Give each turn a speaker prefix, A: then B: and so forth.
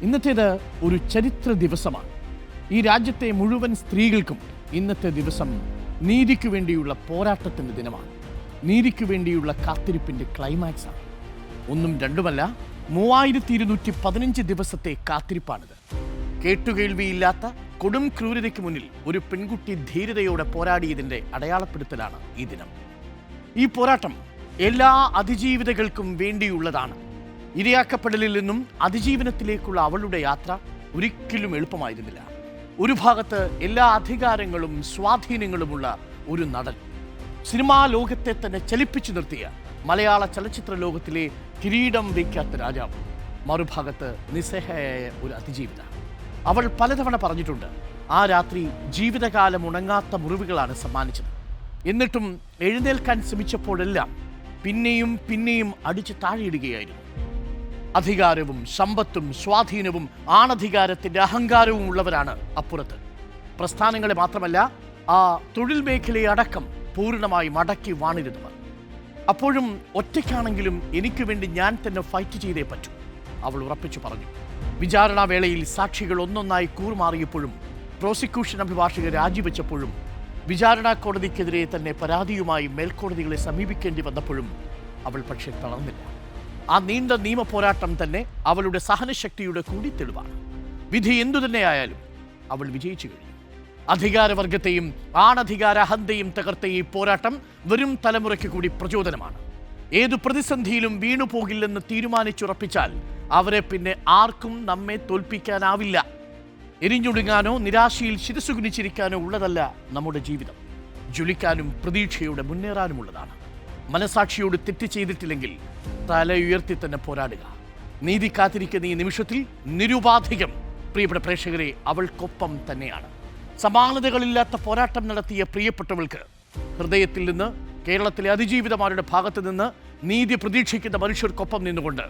A: ഇന്നത്തേത് ഒരു ചരിത്ര ദിവസമാണ്. ഈ രാജ്യത്തെ മുഴുവൻ സ്ത്രീകൾക്കും ഇന്നത്തെ ദിവസം നീതിക്ക് വേണ്ടിയുള്ള പോരാട്ടത്തിൻ്റെ ദിനമാണ്. നീതിക്ക് വേണ്ടിയുള്ള കാത്തിരിപ്പിൻ്റെ ക്ലൈമാക്സാണ്. ഒന്നും രണ്ടുമല്ല, 3215 ദിവസത്തെ കാത്തിരിപ്പാണിത്. കേട്ടുകേൾവിയില്ലാത്ത കൊടും ക്രൂരതയ്ക്ക് മുന്നിൽ ഒരു പെൺകുട്ടി ധീരതയോടെ പോരാടിയതിൻ്റെ അടയാളപ്പെടുത്തലാണ് ഈ ദിനം. ഈ പോരാട്ടം എല്ലാ അതിജീവിതകൾക്കും വേണ്ടിയുള്ളതാണ്. ഇരയാക്കപ്പെടലിൽ നിന്നും അതിജീവനത്തിലേക്കുള്ള അവളുടെ യാത്ര ഒരിക്കലും എളുപ്പമായിരുന്നില്ല. ഒരു ഭാഗത്ത് എല്ലാ അധികാരങ്ങളും സ്വാധീനങ്ങളുമുള്ള ഒരു നടൻ, സിനിമാ ലോകത്തെ തന്നെ ചലിപ്പിച്ചു നിർത്തിയ മലയാള ചലച്ചിത്ര ലോകത്തിലെ കിരീടം വയ്ക്കാത്ത രാജാവ്. മറുഭാഗത്ത് നിസ്സഹായായ ഒരു അതിജീവിത. അവൾ പലതവണ പറഞ്ഞിട്ടുണ്ട്, ആ രാത്രി ജീവിതകാലം ഉണങ്ങാത്ത മുറിവുകളാണ് സമ്മാനിച്ചത്. എന്നിട്ടും എഴുന്നേൽക്കാൻ ശ്രമിച്ചപ്പോഴെല്ലാം പിന്നെയും പിന്നെയും അടിച്ച് താഴെയിടുകയായിരുന്നു. അധികാരവും സമ്പത്തും സ്വാധീനവും ആണധികാരത്തിൻ്റെ അഹങ്കാരവും ഉള്ളവരാണ് അപ്പുറത്ത്. പ്രസ്ഥാനങ്ങളെ മാത്രമല്ല, ആ തൊഴിൽ മേഖലയെ അടക്കം പൂർണ്ണമായി മടക്കി വാണിരുന്നവർ. അപ്പോഴും ഒറ്റയ്ക്കാണെങ്കിലും എനിക്ക് വേണ്ടി ഞാൻ തന്നെ ഫൈറ്റ് ചെയ്തേ പറ്റൂ, അവൾ ഉറപ്പിച്ചു പറഞ്ഞു. വിചാരണാ വേളയിൽ സാക്ഷികൾ ഒന്നൊന്നായി കൂറുമാറിയപ്പോഴും പ്രോസിക്യൂഷൻ അഭിഭാഷകർ രാജിവെച്ചപ്പോഴും വിചാരണാ കോടതിക്കെതിരെ തന്നെ പരാതിയുമായി മേൽക്കോടതികളെ സമീപിക്കേണ്ടി വന്നപ്പോഴും അവൾ പക്ഷേ തളർന്നില്ല. ആ നീണ്ട നിയമ പോരാട്ടം തന്നെ അവളുടെ സഹനശക്തിയുടെ കൂടി തെളിവാണ്. വിധി എന്തു തന്നെയായാലും അവൾ വിജയിച്ചു കഴിഞ്ഞു. അധികാരവർഗത്തെയും ആണധികാര അഹന്തയും തകർത്ത ഈ പോരാട്ടം വരും തലമുറയ്ക്ക് കൂടി പ്രചോദനമാണ്. ഏതു പ്രതിസന്ധിയിലും വീണുപോകില്ലെന്ന് തീരുമാനിച്ചുറപ്പിച്ചാൽ അവരെ പിന്നെ ആർക്കും നമ്മെ തോൽപ്പിക്കാനാവില്ല. എരിഞ്ഞൊടുങ്ങാനോ നിരാശയിൽ ശിരസുകുനിച്ചിരിക്കാനോ ഉള്ളതല്ല നമ്മുടെ ജീവിതം. ജ്വലിക്കാനും പ്രതീക്ഷയോടെ മുന്നേറാനുമുള്ളതാണ്. മനസാക്ഷിയോട് തെറ്റ് ചെയ്തിട്ടില്ലെങ്കിൽ തല ഉയർത്തി തന്നെ പോരാടുക. നീതി കാത്തിരിക്കുന്ന ഈ നിമിഷത്തിൽ നിരുപാധികം പ്രിയപ്പെട്ട പ്രേക്ഷകരെ അവൾക്കൊപ്പം തന്നെയാണ്. സമാനതകളില്ലാത്ത പോരാട്ടം നടത്തിയ പ്രിയപ്പെട്ടവൾക്ക് ഹൃദയത്തിൽ നിന്ന്, കേരളത്തിലെ അതിജീവിതമാരുടെ ഭാഗത്ത് നിന്ന് നീതി പ്രതീക്ഷിക്കുന്ന മനുഷ്യർക്കൊപ്പം നിന്നുകൊണ്ട്